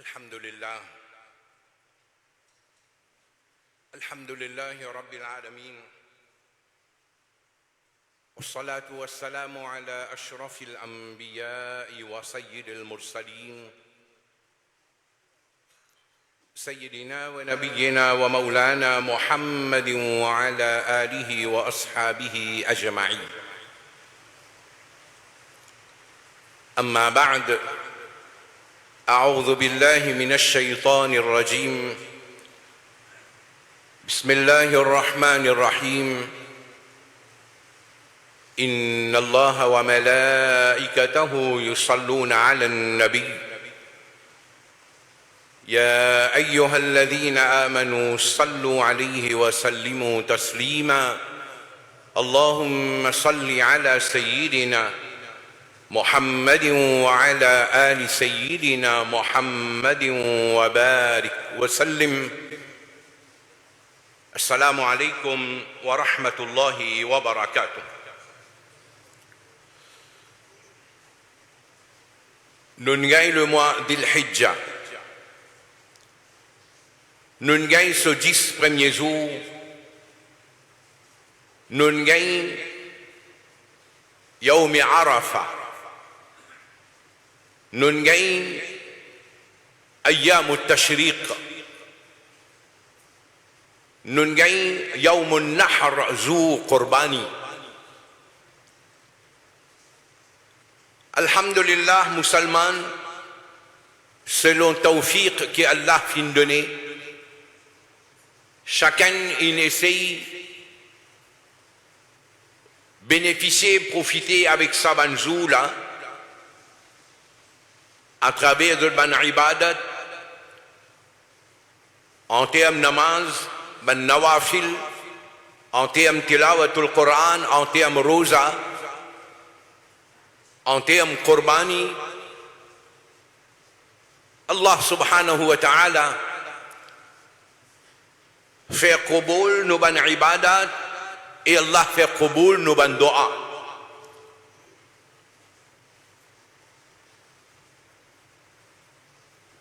الحمد لله رب العالمين، والصلاة والسلام على أشرف الأنبياء وسيد المرسلين سيدنا ونبينا ومولانا محمد وعلى آله وأصحابه أجمعين. أما بعد، أعوذ بالله من الشيطان الرجيم. بسم الله الرحمن الرحيم. إن الله وملائكته يصلون على النبي يا أيها الذين آمنوا صلوا عليه وسلموا تسليما. اللهم صل على سيدنا محمد وعلى آل سيدنا محمد وبارك وسلم. السلام عليكم ورحمة الله وبركاته. Nous gagnons le mois d'Il-Hijja. Nous gagnons ce 10 premiers jours. Nous gagnons Yawm Arafah. Nous gagnons Ayyam al-Tashriq. Nous gagnons Yawm al-Nahr Zu Qurbani. Alhamdulillah, musulmans, selon tawfiq que Allah fin donné, chacun il essaye bénéficier, profiter avec sa banjou là, à travers de ban ibadat, en termes namaz, ban nawafil, en termes tilawatul Quran, en termes rosa, en termes qurbani. Allah subhanahu wa ta'ala fait qaboul nos ban ibadat et Allah fait qaboul nos ban doa.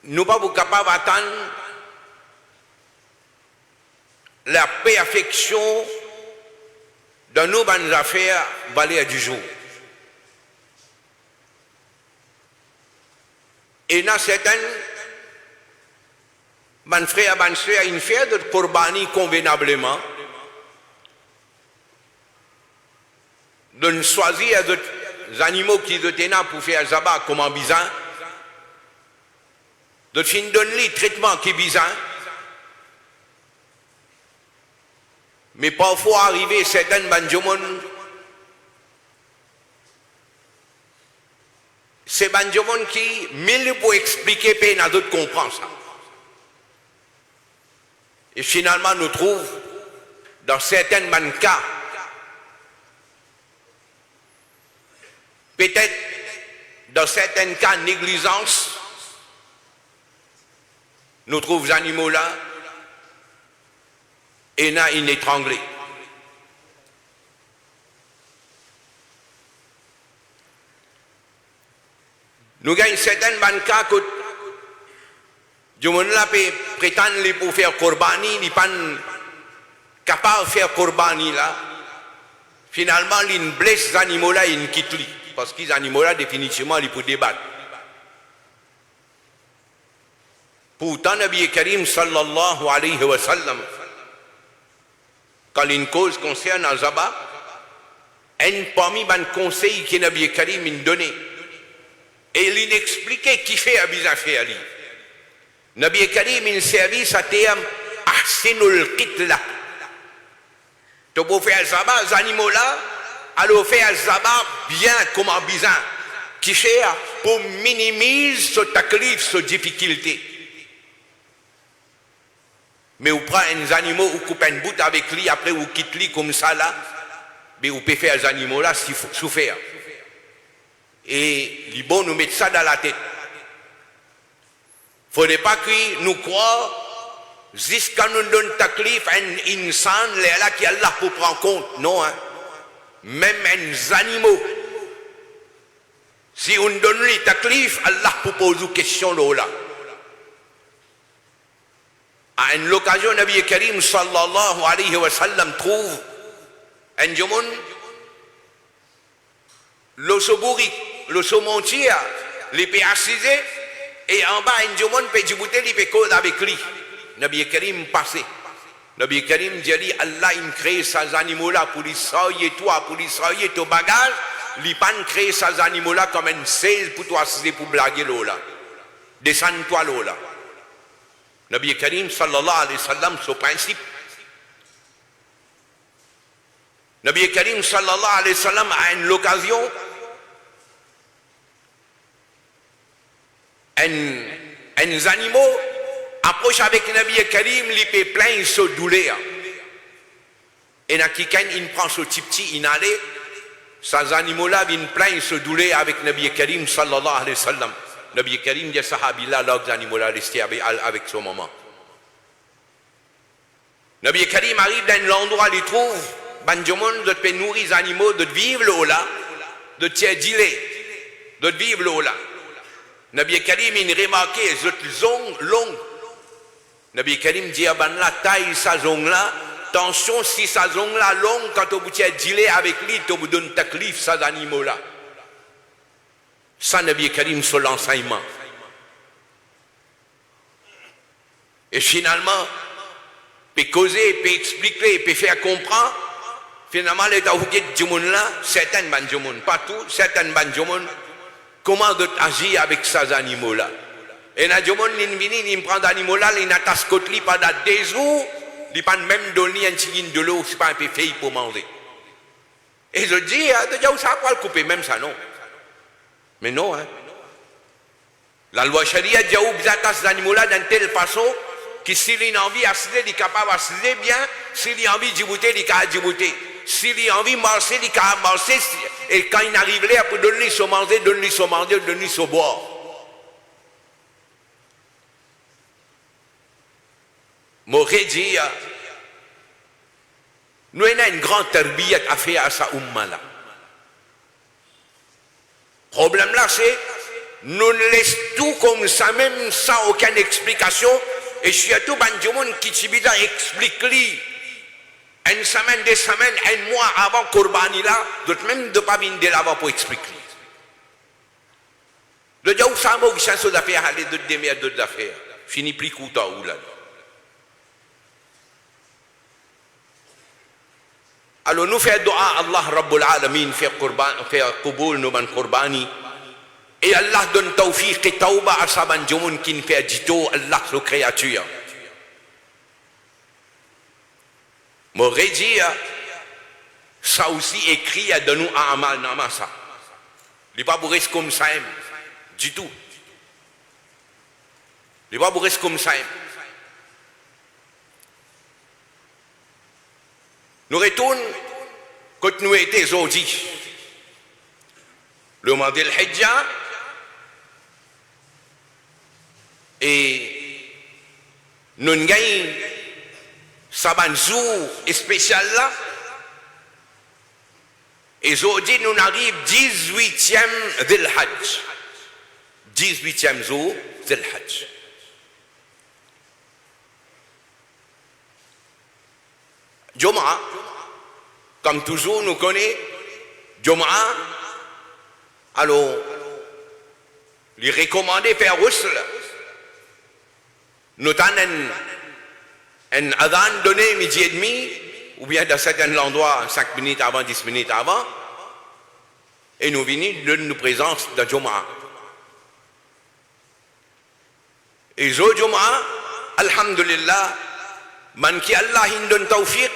Nous pas capables d'attendre la perfection de nos ban affaires valeur du jour. Et dans certaines, mon frère, ma soeur, une fait de Qurbani convenablement, de choisir des animaux qui étaient là pour faire zabat comme en bizarre, de fin donner le traitement qui est bizarre, mais parfois arriver certaines banjomon, c'est banjomon qui, mille pour expliquer, peine à d'autres comprendre ça. Et finalement, nous trouvons, dans certains cas, peut-être dans certains cas, négligence, nous trouvons les animaux là, et là, ils étranglés. Nous gagnons certains cas que du monde là prétend pour faire Qurbani, ils ne sont pas capables de faire Qurbani là. Finalement, ils blessent les animaux là et ils quittent lui. Parce que les animaux là, définitivement, ils peuvent débattre. Pourtant, Nabi Karim sallallahu alayhi wa sallam, quand une cause concerne Azaba, un parmi les conseils que Nabi Karim a donné, et il expliquait qui fait à bizarre faire lui. Nabi Karim il service à terme ahsinul qitla. Tu peux faire zabat les animaux là, alors faire zabat bien comme un bizarre qui fait pour minimiser ce taklif, cette difficulté. Mais vous prenez les animaux, vous coupez une bout avec lui, après vous quittez lui comme ça là, mais vous pouvez faire les animaux là s'il faut souffrir. Et les bons nous mettent ça dans la tête. Il ne faudrait pas que nous croyons jusqu'à nous donner taklif à un insan là qui est là pour prendre compte. Non, hein. Même les animaux. Si on donne les taklif, Allah pour poser une question là. À une occasion, Nabi Karim sallallahu alayhi wa sallam trouve un jomon, l'osso bourrique, l'osso montier, les peut assiser, et en bas, un jomon peut djibouter, il peut causer avec lui. Nabi Karim passé. Nabi Karim dit, Allah il crée ces animaux-là pour les soigner toi, pour les soigner ton bagage, il pas créé ces animaux-là comme un 16 pour toi assiser pour blaguer l'eau là. Descends-toi l'eau là. Nabi Karim sallallahu alayhi wa sallam, ce principe. Nabi Karim sallallahu alayhi wa sallam a une occasion, un animaux approche avec Nabi Karim, il peut plein se douleur. Et Nakikan, il prend ce petit, il allait, ces animaux-là viennent plein se douleur avec Nabi Karim sallallahu alayhi wa sallam. Nabi Karim dit sahabi là, les animaux-là restaient avec ce moment. Nabi Karim arrive dans l'endroit où il trouve, Banjomon, de nourrir les animaux, de vivre là, de tirer gilet, de vivre là. Nabi Karim, il remarque, cette zone longue. Nabi Karim dit, la taille, sa zone là, attention, si sa zone là longue, quand vous tirez gilet avec lui, vous donne taklif, ces animaux-là. Ça, Nabi Karim, sur l'enseignement. Et finalement, peut causer, peut expliquer, peut faire comprendre. Finalement, les Taouket Djoumoun là, certains Banjoumoun, pas tout, certains Banjoumoun, comment agir avec ces animaux-là. Et na Djoumoun, il vient, il prend des animaux-là, il n'attache côte li pendant 2 jours, il ne peut même donner un petit de l'eau, c'est pas un peu fait pour manger. Et je dis, ça va le couper, même ça, non. Mais non, hein. La loi charia dit où attache ces animaux-là d'une telle façon que s'il a envie d'assiser, il est capable d'assiser bien. S'il a envie de djibouter, il est capable de djibouter. S'il a envie de marcher, il est capable de marcher. Et quand il arrive là, pour donner son manger, donner son manger, donner son boire. M'aurait dit, nous avons une grande tarbiyat à faire à sa umma-là. Le problème là, c'est nous laissons tout comme ça, même sans aucune explication. Et surtout, Banjoumon qui explique-lui une semaine, 2 semaines, 1 mois avant Korbani là, d'autres même de pas venir là-bas pour expliquer. Le diable, ça m'a eu chance d'affaires, aller de démerde d'autres affaires. Fini plus coûteux ou là. Alors nous faisons dua Allah Rabbul Alamin, faire Qubul, nous ban Korbani. Et Allah donne tawfiq et tauba à sa banjoun qui ne fait dito Allah le créature. M'aurait dit, ça aussi écrit à de nous à Amal Namasa. Il n'est pas pour rester comme ça, du tout. Il n'est pas pour rester comme ça. Nous retournons quand nous étions aujourd'hui. Le mois de l'Hijjah. Et nous gagnons un jour spécial là. Et aujourd'hui, nous arrivons 18e del Hajj. 18e jour del Hajj. Jumu'ah, comme toujours, nous connaissons Jumu'ah. Alors, les recommandés faire Roussel. Nous avons un adhan donné midi et demi, ou bien dans certains endroits 5 minutes avant, 10 minutes avant, et nous venons de nous présence dans Jumu'ah. Et zo Jumu'ah, alhamdulillah, man qui Allah il donne tawfiq,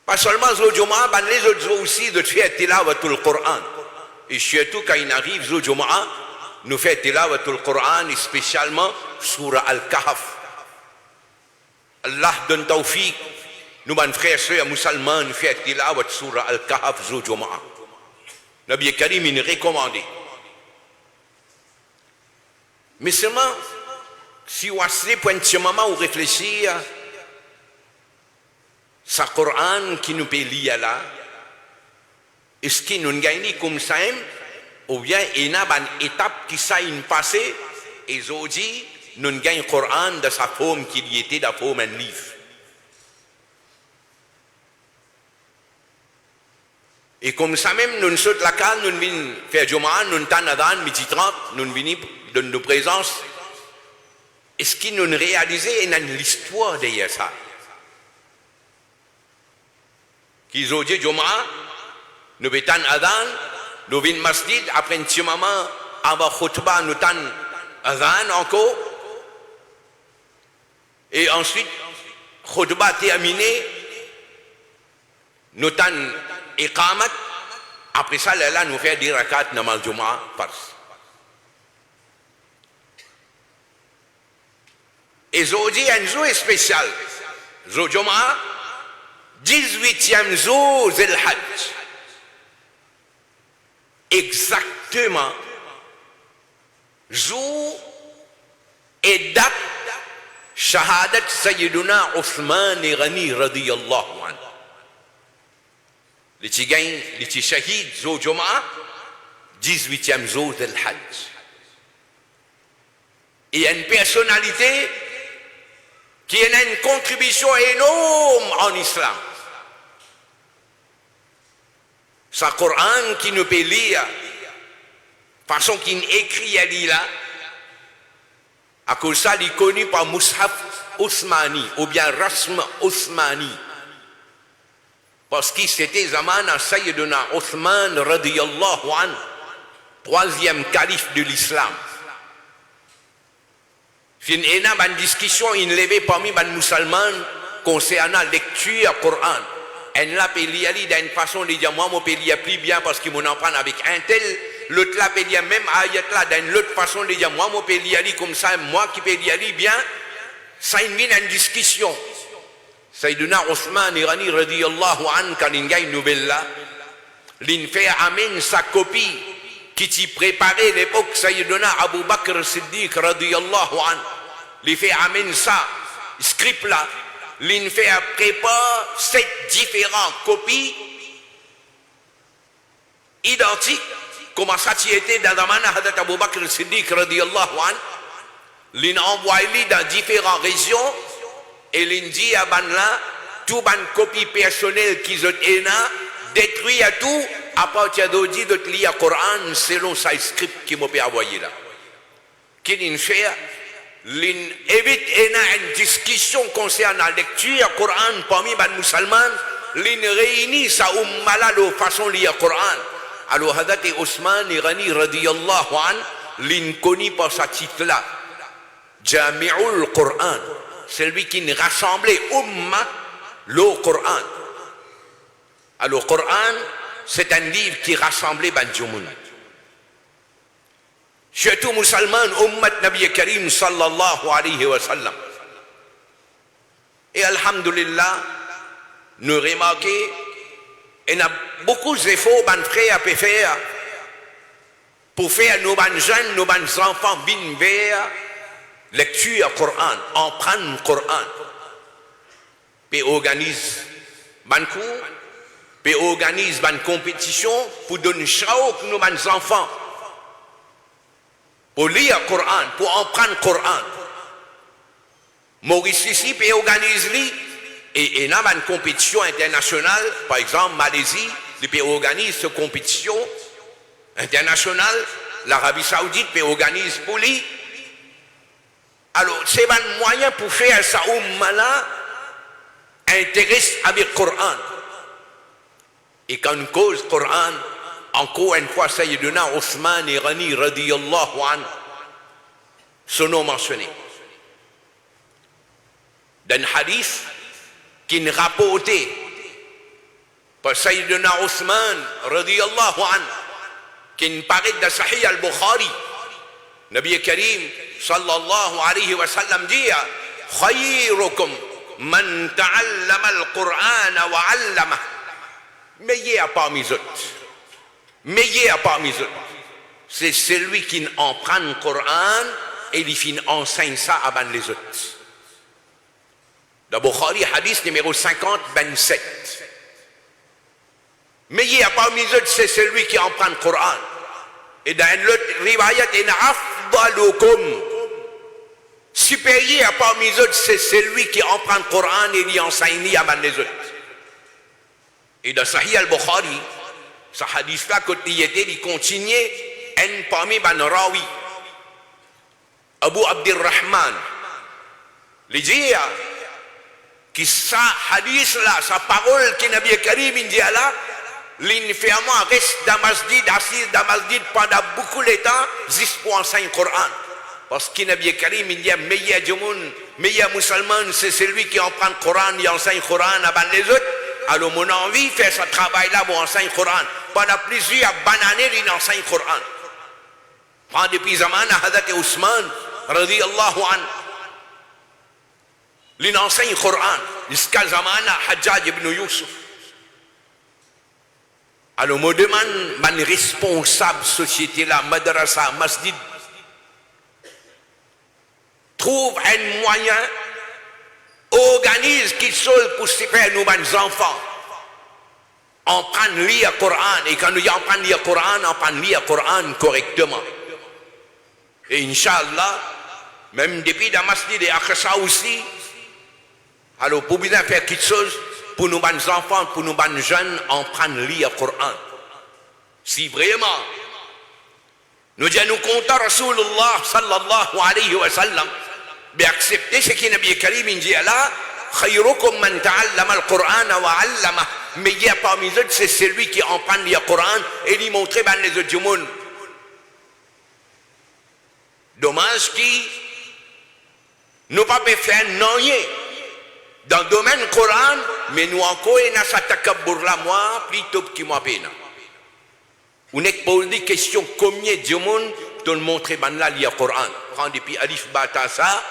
pas seulement zo Jumu'ah, mais les autres aussi de faire tilawatul Qur'an. Et surtout quand il arrive zo Jumu'ah, nous faisons tilawatul Qur'an, et spécialement surah Al-Kahf. Allah donne tawfiq, nous, mes frères et sœurs musulmans, nous faisons tilawat surah Al-Kahf zo Jumu'ah. Nabi Karim il recommandé. Mais seulement, si vous avez un petit moment où réfléchir, ce Coran qui nous peut lire là, est-ce qu'il nous gagne comme ça, ou bien il y a une étape qui s'est passée, et aujourd'hui, nous gagnons le Coran de sa forme qu'il y était, de la forme d'un livre. Et comme ça même, nous sommes la case, nous venons faire Jumu'ah, nous sommes à midi 30, nous venons de nos présences. Et ce qui nous réalisé, il y a l'histoire derrière ça. Qu'ils ont dit Jumu'ah, nous venons à Adhan, nous venons au masjid, après un petit moment, avant khutbah, nous venons à Adhan encore. Et ensuite, khutbah terminé, nous venons Iqamat, après ça, là, nous faisons des rakats dans le Jumu'ah farce. Et aujourd'hui, un jour spécial. Le Jumu'ah, 18e jour Zil Hajj. Exactement, jour et date, Shahadat Sayyiduna Uthman Ghani radiyallahu anhu. Les Tigans, les Shahid, Zo Jumu'ah, 18e jour de l'Hajj. Il y a une personnalité qui a une contribution énorme en islam. C'est le Coran qui nous peut lire, façon qu'il écrit à lire là, à cause de ça, il est connu par Mushaf Othmani, ou bien Rasm Othmani. Parce que c'était Zaman à Sayyiduna Othman radiyallahu anhu, troisième calife de l'islam. Fin ena une discussion in levé parmi les musulmans concernant la lecture du Coran. En là peut lire d'une façon de dire moi je peux lire plus bien parce que mon en prend avec un tel, l'autre là peut lire même ayat là d'une autre façon de dire moi je peux lire comme ça, moi qui peux lire bien. Ça une discussion. Sayyiduna Othman Irani radiyallahu anhu quand il y a une nouvelle là, il fait amène sa copie qui t'y préparait l'époque Sayyiduna Abu Bakr Siddiq radiyallahu anhu. Il fait amène ça, script là, il fait préparer 7 différentes copies identiques, comme ça tu étais dans la manne Hadrat Abu Bakr Siddiq radiyallahu anhu. Il envoie dans différentes régions. Et il dit à Banla, tout ban copie personnelle qu'ils ont détruit à tout, à partir d'aujourd'hui, de lire le Coran selon sa script qui m'a envoyé là. Qu'il fait, il évite une discussion concernant la lecture du Coran parmi les musulmans, il réunit sa ummala de façon de lire le Coran. Alors, Hadrat Othman Irani radiyallahu anhu, il connu par sa titre là, Jami'ul Coran. Celui qui rassemblait Ummah, le Coran. Alors, le Coran, c'est un livre qui rassemblait Banjoumoun. Surtout musulman, Ummat Nabi Karim sallallahu alayhi wa sallam. Et alhamdulillah, nous remarquons, il y a beaucoup d'efforts que les frères peuvent faire pour faire nos jeunes, nos enfants bien vers lecture du Coran, emprunter le Coran, puis organise ban cours, puis organise ban compétition pour donner chaque nos enfants pour lire le Coran, pour emprunter le Coran. Maurice ici puis organise lui et il y a une compétition internationale, par exemple Malaisie, il peut organiser cette compétition internationale, l'Arabie Saoudite peut organiser pour lui. Alors, c'est un moyen pour faire ça là intéresse avec le Coran. Et quand on cause le Coran, encore une fois, Sayyiduna Othman Irani radiyallahu anhu, son nom mentionné. Dans un hadith qui est rapporté par Sayyiduna Othman radiyallahu anhu, qui paraît dans Sahih al-Bukhari, Nabi Karim sallallahu alayhi wa sallam dit khayrukum man ta'allama al-Qur'an wa 'allama. Meilleur parmi les autres. Meilleur parmi les autres. C'est celui qui emprunte le Coran et il enseigne ça à les autres. Dans Bukhari, hadith numéro 50-27. Meilleur parmi les autres, c'est celui qui emprunte le Coran. Et dans l'autre riwayat, il y a afdalukum. supérieur parmi les autres, c'est celui qui emprunte le Coran et lui enseigne à les autres. Et dans Sahih al-Bukhari, ce hadith-là, quand il était, il continuait, un parmi les rawi, Abu Abdirrahman, il dit que ce hadith-là, sa parole que Nabi Karim dit là, l'infirmant reste dans le masjid, assis dans le masjid pendant beaucoup de temps, juste pour enseigner le Coran. Parce que Nabi Karim il dit meilleur musulman, c'est celui qui emprunte le Coran, il enseigne le Coran à les autres. Alors mon envie fait ce travail-là pour enseigner le Coran. Pendant plusieurs années, il enseigne le Coran. Prends depuis zaman à Hazrat Ousmane, radiyallahu anhu. Il enseigne le Coran. Jusqu'à zaman à Hajjaj ibn Yusuf. Alors me demande, man responsable société là, madrasa, masjid, trouve un moyen, organise qu'il soit pour se faire nous, nos enfants. On prend lire le Coran, et quand nous apprenons lire le Coran, on prend lire le Coran correctement. Et Inch'Allah, même depuis la masjid et Aqsa aussi, alors pour bien faire quelque chose, pour nous, nos enfants, pour nous, nos jeunes, on prend lire le Coran. Si vraiment, nous disons comptons Rasulullah sallallahu alayhi wa sallam, d'accepter ce que Nabi Karim dit là, khayrukum man ta'allama al-Qur'an wa 'allama. Meilleur parmi eux, c'est celui qui emprunte le Coran et lui montre les autres du monde. Dommage qui nous pas faire rien dans le domaine du Coran, mais nous encore et n'a sa takabbur la moi plutôt que moi peine. On n'est pas posé question combien de monde te montrer ban là le Coran. Prends depuis Alif Batasa,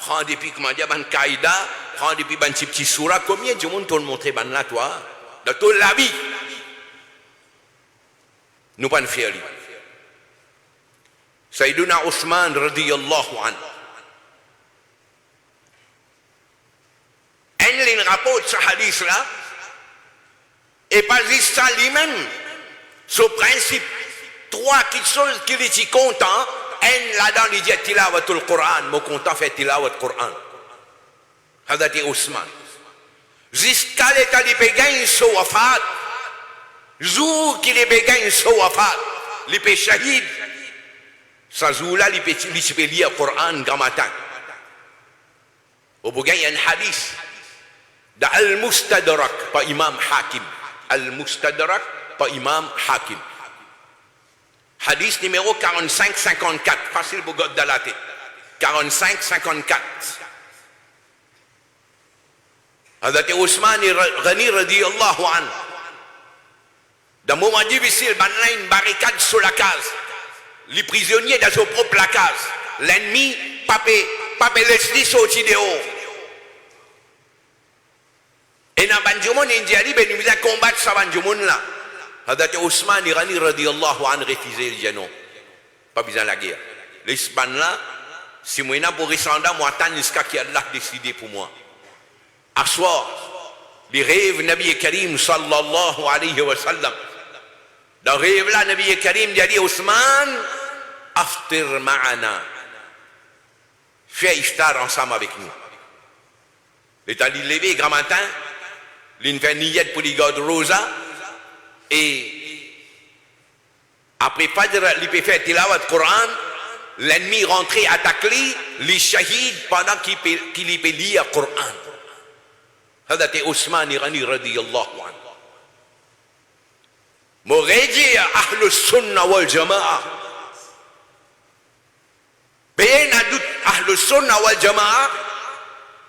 prends depuis comment dire ban Qaïda, prends depuis ban petit soura, combien de monde te montrer ban là toi dans toute la vie. Nous pas faire lui. Sayyiduna Ousmane radiyallahu anhu. Un rapport de ce hadith là, et pas juste ça lui-même, ce principe, trois choses qui sont contents, un là-dedans il dit tilawatul Qur'an, mon content fait tilawat Qur'an. Hadati Ousmane. Jusqu'à l'état de bégain so wafat, jour qu'il est bégain so wafat, il est shahid, sa jour-là il peut lire le Qur'an grand matin. Au bégain il y a un hadith. Al-Mustadrak par Imam Hakim. Al-Mustadrak par Imam Hakim. Hadith numéro 45-54. Facile pour God dans la tête. 45-54. Hazrat Ousmane Ghani radiyallahu anhu. Dans le moment difficile, il y a une barricade sur la case. Les prisonniers dans son propre la case. L'ennemi, pas laisser sortir dehors. Et dans Banjumon, il dit, nous allons combattre ce Banjumon-là. Hazrat Ousmane Irani radiyallahu anhu refusé, il dit non. Pas besoin de la guerre. L'Espagne-là, si moi, pour descendre, moi, attends jusqu'à ce qu'Allah décide pour moi. À soir, les rêves Nabi Karim sallallahu alayhi wa sallam. Dans le rêve-là, Nabi Karim dit, Ousmane, aftir ma'ana. Fais iftar ensemble avec nous. L'état de lever, grand matin, il fait niyat pour les gardes rosa et après Fajr, il peut faire tilawat Coran, l'ennemi rentré attaquer les shahids pendant qu'il peut lire le Coran. Hazrat Ousmane Irani radiyallahu anhu. Mouridi Ahlus Sunnah wal Jama'a. Ben adout Ahlus Sunnah wal Jama'a.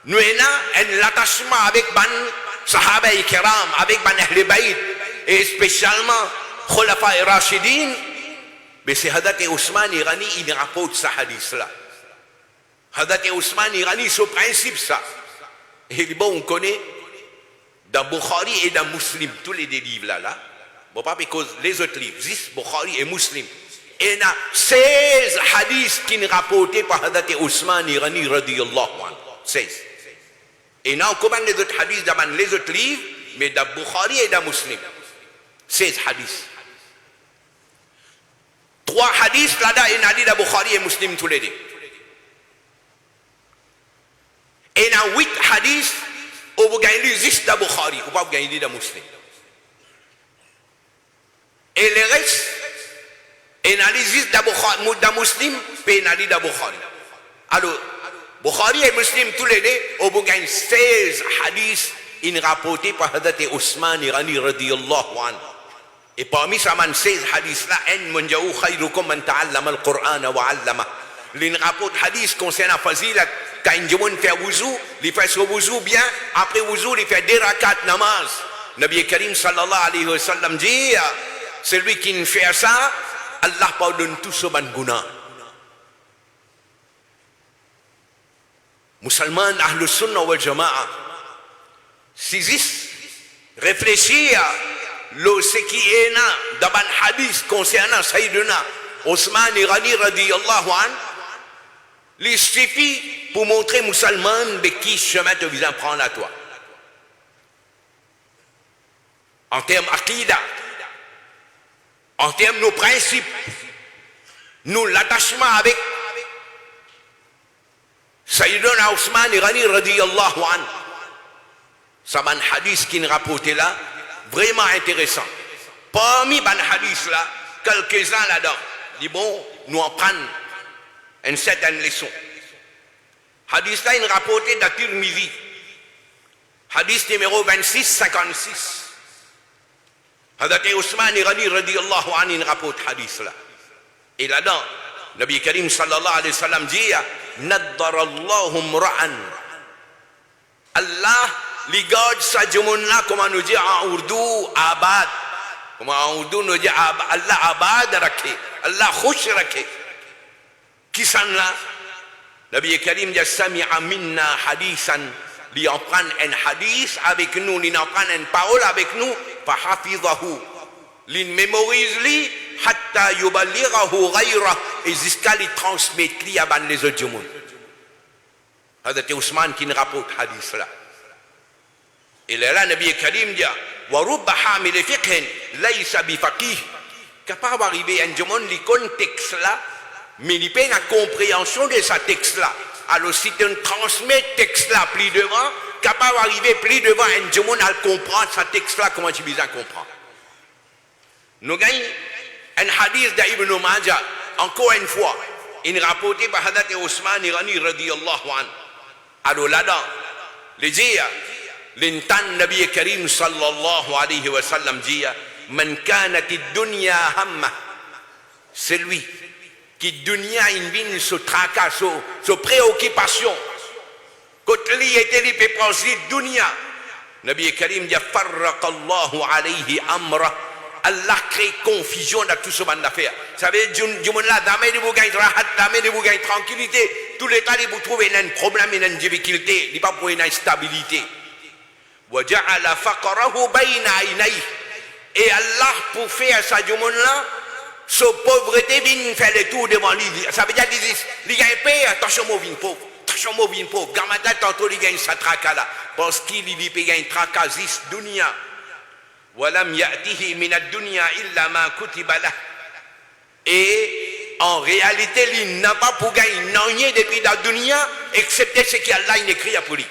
Nous avons un attachement avec ban Sahaba et Kiram, avec ban Ahl Bayt, et spécialement Khulafa et Rashidin. Mais c'est Hazrat Ousmane Irani, il rapporte ce hadith-là. Hazrat Ousmane Irani, ce principe, ça. Et bon, on connaît dans Bukhari et dans Muslim, tous les deux livres là. Bon, pas parce que les autres livres, 10 Bukhari et Muslim. Et il y a 16 hadiths qui sont rapportés par Hazrat Ousmane Irani radiyallahu anhu. 16. Et non, comment les autres hadiths dans les autres livres, mais dans Bukhari et dans Muslim. 16 hadiths. 3 hadiths là-dedans, il y a dit dans Bukhari et Muslim tous les deux. hadis, ou vous gagnez juste dans Bukhari, ou pas vous gagnez dans Muslim. Et le reste, analyse dans Muslim, puis analyse dans Bukhari. Alors, Bukhari et Muslim, tous les deux, ou vous gagnez 16 hadiths, rapportés par Hadrat Ousmane Irani radiyallahu anhu. Et parmi ces 16 hadiths-là, en manjaou khayrukum man ta'allama al-Qur'an wa 'allama. Les rapports hadiths concernant Fazilat, quand un monde fait wuzu, il fait son wuzu bien, après wuzu, il fait 2 rakats namaz. Nabi Karim sallallahu alayhi wa sallam dit, celui qui ne fait ça, Allah pardonne tout ce ban guna. Musulman Ahlus Sunnah wal Jama'a, si réfléchir ce qui est là dans un hadith concernant Sayyidina Ousmane Irani radiyallahu anhu, il suffit pour montrer musulman de qui chemin te vient prendre à toi. En termes aqidah, en termes de nos principes, nous l'attachement avec Sayyidina Ousmane Irani radiyallahu anhu. Ça un hadith qui est rapporté là, vraiment intéressant. Parmi les hadiths là, quelques-uns là-dedans, dit bon, nous en prenons une certaine leçon. Hadith là, il est rapporté dans Tirmidhi. Hadith numéro 2656. Hadith Ousmane Irani radiyallahu anhu, il rapporte hadith là. Et là-dedans, Nabi Karim sallallahu alayhi wa sallam dit, Naddarallahu mra'an. Allah li garde sa jumunna, comme on nous dit en ourdou, abad. Comme en ourdou nous dit Allah abad rakhe, Allah khush rakhe. Qui s'en là? Nabi Karim dit sami'a minna hadithan, li en prend un hadith avec nous, li en prend une parole avec nous, fa hafizahu. Li mémorise li hatta yuballighahu ghayra, et jusqu'à li transmettre li à les autres jumun. Hadith Ousmane qui nous rapporte hadith là. Et là, Nabi Karim dit, wa rubba hamil fiqhin laysa bi faqih. Capable d'arriver à un jumun li contexte là, mais il n'y a pas la compréhension de ce texte-là. Alors si tu transmets ce texte-là plus devant, capable d'arriver plus devant un jumun à comprendre ce texte-là, comment tu besoin comprendre. Nous gagnons un hadith d'Ibn Majah, encore une fois, il rapporté par Hadrat Ousmane Irani radiyallahu anhu. Alors là-dedans, les dire, l'intan Nabi Karim sallallahu alayhi wa sallam dit, man kanati dunya hamma, c'est lui qui dunya in bin se tracasse, se préoccupation. Quand il était li peut penser dunya, Nabi Karim dit farraqallahu alayhi amra. Allah crée confusion dans tout ce bande d'affaires. Ça veut dire du monde là, jamais de vous gagner rahat, jamais de vous gagner tranquillité. Tout le temps, vous trouvez un problème, une difficulté, il n'y a pas pour une instabilité. Wa ja'ala faqrahu bayna aynayhi. Et Allah pour faire ça du monde là, sa pauvreté vient faire le tour devant lui. Ça veut dire qu'il gagne paix, attention moi vin pauvre. Attention moi vin pauvre. Gamata tantôt il gagne sa traka là parce qu'il il peut gagner trakasis dunya. Walam ya'tihi min ad-dunya illa ma kutiba lah. Et en réalité, il n'a pas pour gagner rien depuis la dunya excepté ce qu'Allah écrit pour lui.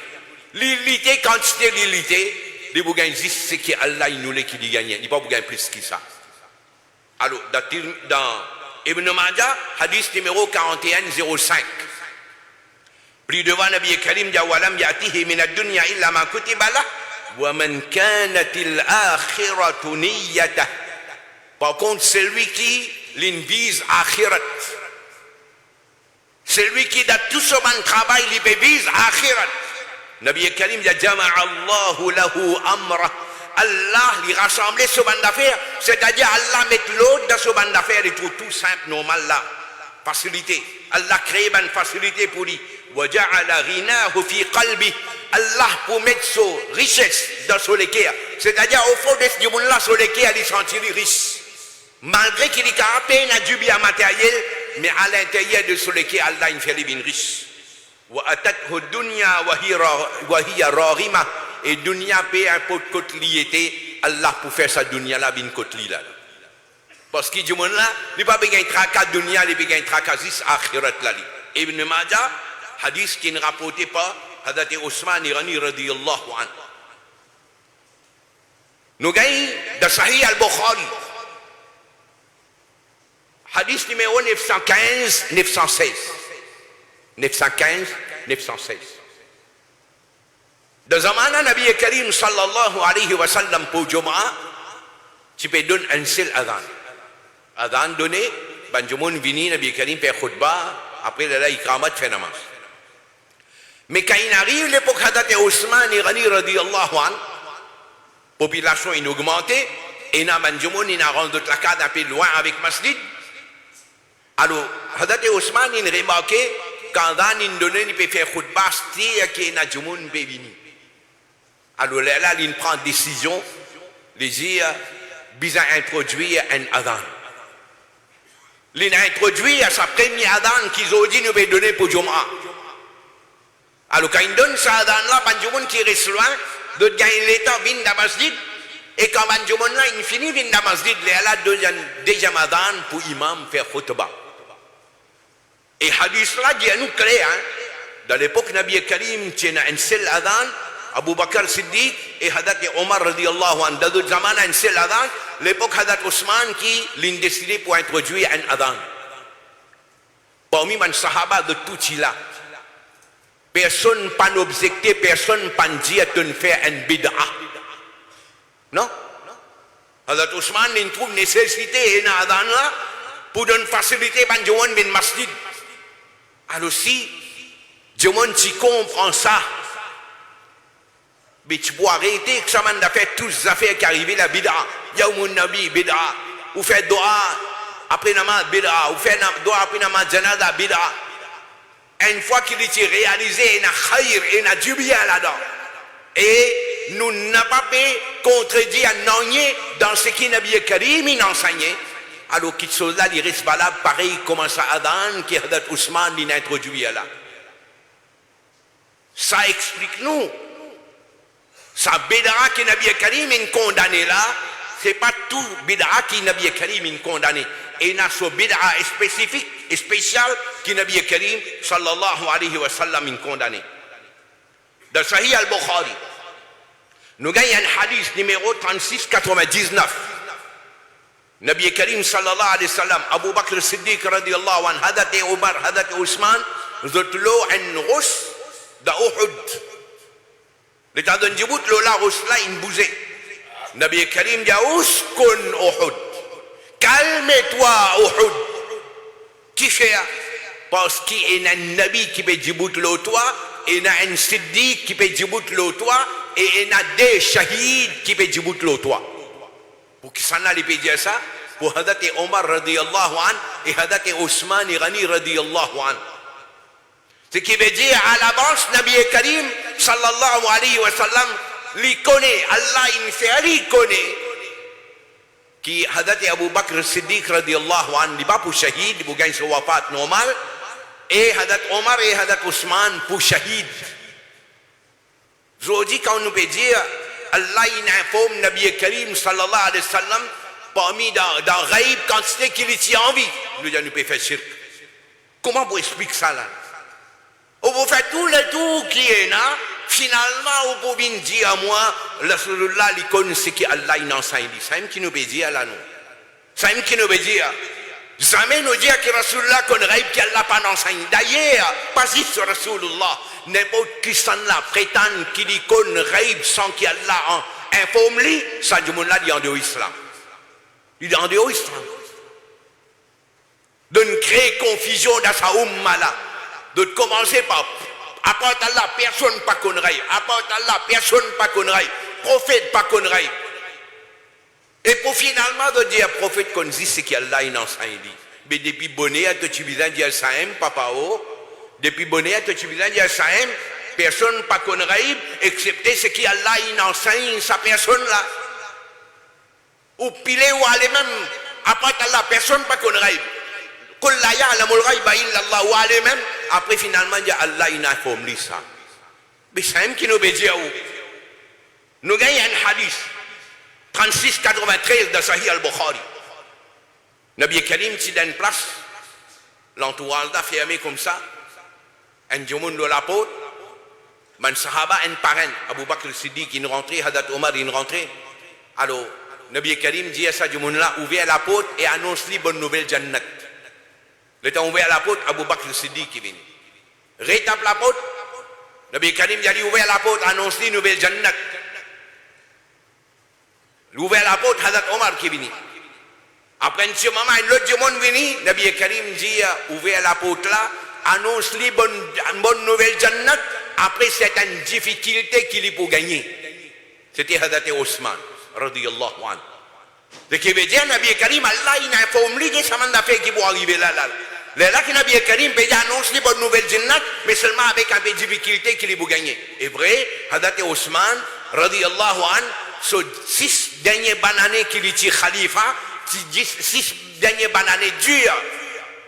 L'ilité, quantité l'ilité, il vous gagne juste ce qu'Allah nous l'a qui dit gagner. Il ne pas vous gagner plus que ça. Alors, dans Ibn Majah, hadith numéro 4105. Plus devant Nabi Karim, dit walam ya'tihi min ad-dunya illa ma kutiba lah. وَمَنْ كَانَتِ الْآخِرَةُ نِيَّتَهُ. Par contre, celui qui vise akhirat, celui qui dans tout son travail, il vise akhirat. Nabi Karim dit jama'a Allahu lahu amra. Allah lui rassemble ce bande d'affaires, c'est-à-dire Allah met l'autre dans ce bande d'affaires, il trouve tout simple, normal là. Facilité. Allah crée une facilité pour lui. وَجَعَلَ غِنَاهُ فِي قَلْبِهِ. Allah pour mettre son richesse dans son équerre. C'est-à-dire au fond de ce monde-là, son équerre, il sentit riche. Malgré qu'il est à peine du bien matériel, mais à l'intérieur de son équerre, Allah il fait les bien riches. وَأَتَتْهُ الدُّنْيَا وَهِيَ رَاغِمَةٌ. Et dunya paye un pot de côte lié, Allah pour faire sa dunya là, bin côte li là. Parce que du monde là, il n'y a pas besoin de tracas dunya, il n'y a pas besoin de tracas akhirat là. Ibn Majah, hadith qui est rapporté par Hadrat Osman Ghani radhiyallahu an. Nous gagnons dans Sahih al-Bukhari. Hadith numéro 915-916. 915-916. Dans Zamana Nabi Karim sallallahu alayhi wa sallam pour Jumu'ah, tu peux donner un seul adhan. Adhan donné, ban Jumu'ah vini Nabi Karim fait khutbah, après là ikramat fait namaz. Mais quand il arrive l'époque Hadrat Osman Ghani radhiyallahu an, population est augmentée, et na ban Jumu'ah il a rendu la carte un peu loin avec masjid. Alors Hadrat Osman il remarqué quand adhan il donné il peut faire khutbah, c'est qu'il y a Jumu'ah peut venir. Alors là, il prend décision de dire, il a introduit un adhan. Il a introduit à sa première adhan qu'ils ont dit nous va donner pour Jumu'ah. Alors quand il donne ce adhan-là, Banjoumoun qui reste loin, d'autres gagnent l'état, viennent dans la masjid, et quand Banjoumoun là, il finit, viennent dans la masjid, là, deuxième adhan pour imam faire khutbah. Et hadith là, dit à nous clair, hein, dans l'époque Nabi Karim, il y a un seul adhan, Abu Bakr Siddiq et Hadrat Omar radiyallahu anhu. Dans d'autres zamans, un seul adhan. L'époque Hadrat Osman qui l'a décidé pour introduire un adhan. Parmi les sahaba de tout cela, personne n'a pas objecté, personne n'a pas dit de faire un bid'a. Non? Hadrat Osman il trouve nécessité un adhan là pour donner facilité à Jumu'ah bin masjid. Alors si Jumu'ah qui comprend ça, mais tu peux arrêter que ça m'a fait toutes les affaires qui arrivent, la bid'a. Yawmun Nabi, bid'a. Ou fait doa après namaz, bid'a. Ou fait doa après namaz, janada, bid'a. Une fois qu'il est réalisé, il y a khayr, il y a du bien là-dedans. Et nous n'avons pas contredit à Nanye dans ce qui Nabi Karim enseignait. Alors qu'il soit là, il reste valable pareil comme ça Adhan qui Hadrat Ousmane l'a introduit là. Ça explique nous. Ça bid'a qui Nabi Karim est condamné là, c'est pas tout bid'a qui Nabi Karim est condamné. Et il y a ce bid'a spécifique et spécial qui Nabi Karim sallallahu alayhi wa sallam est condamné. Dans Sahih al-Bukhari, nous gagnons un hadith numéro 3699. Nabi Karim sallallahu alayhi wa sallam, Abu Bakr Siddiq radiyallahu anhu, Hadrat Omar, Hadrat Ousmane, zutlo un rus da Uhud. L'état d'un Djibout, Lola Rousla, il bougeait. Nabi Karim dit Uskun Uhud. Calme-toi, Uhud. Qui fait? Parce qu'il y a un Nabi qui peut Djibout le toit, et il y a un Siddiq qui peut Djibout le toit, et il y a des Shahids qui peut Djibout le toit. Pour qui s'en a les dire ça? Pour Hadrat Omar radiyallahu an et Hadrat Osman Ghani radiyallahu an. Ce qui veut dire à l'avance, Nabi Karim sallallahu alayhi wa sallam, lui connaît, Allah il fait, lui connaît, qui Hadrat Abu Bakr Siddiq radiyallahu anhu, il va pour shahid, pour gagner son wafat normal, et Hadrat Omar et Hadrat Ousmane pour shahid. Je dis quand on nous peut dire, Allah il informe Nabi Karim sallallahu alayhi wa sallam, parmi dans Ghaib, quand c'était qu'il était en vie, nous peut faire shirk. Comment vous expliquer ça là? Vous faites tout le tour qui est là, finalement, vous pouvez dire à moi, Rasulullah, l'icône, c'est qu'Allah il enseigne. C'est qui nous veut dire là, nous. C'est qui nous veut dire. Jamais nous dire que Rasulullah connaît rêve qu'Allah pas enseigne. D'ailleurs, pas juste Rasulullah, n'importe qui s'en là prétend qu'il icône rêve sans qu'Allah informe lui, ça du monde là, il est en dehors l'islam. Il est en dehors l'islam. De créer confusion dans sa umma là. De commencer par à part Allah, personne pas connaît. À part Allah, personne pas connaît. Prophète pas connaît. Et pour finalement de dire prophète qu'on dit c'est qu'Allah il enseigne. Mais depuis bonnet à tu viens dire ça papa oh. Depuis bonnet à tu viens dire ça personne pas connaît excepté ce qu'Allah il enseigne sa personne là. Ou pile ou aller même à part Allah, personne pas connaît. Après finalement il y a Allah il informe lui ça. Mais c'est qui nous veut dire où nous gagnons un hadith 3693 de Sahih al-Bukhari. Nabi Karim si dans une place l'entourage a fermé comme ça un djoumoun de la porte Man sahaba en parrain, Abu Bakr Siddiq, il rentrait, Hadat Omar, il rentrait. Alors, Nabi Karim dit à ça, là, ouvert la porte et annonce-lui bonne nouvelle Jannat. Le temps ouvert la porte, Abu Bakr Siddiq qui vient. Rétape la porte, Nabi Karim dit ouvert la porte, annonce-lui nouvelle Jannat. L'ouvert la porte, Hadat Omar qui vient. Après un petit moment, l'autre monde vient, Nabi Karim dit ouvert la porte là, annonce-lui bonne nouvelle Jannat. Après certaines difficultés qu'il y pour gagner. C'était Hadat Osman, radiyallahu anhu. Ce qui veut dire, Nabi Karim, Allah, il a informé que ça m'a fait qui pour arriver là. Là, que Nabi Karim peut annoncer les bonnes nouvelles Jannat, mais seulement avec un peu de difficulté qu'il y pour gagner. Et vrai, Hadat Osman, radiyallahu anhu, sur 6 dernières années qu'il était khalifa, 6 dernières années dures,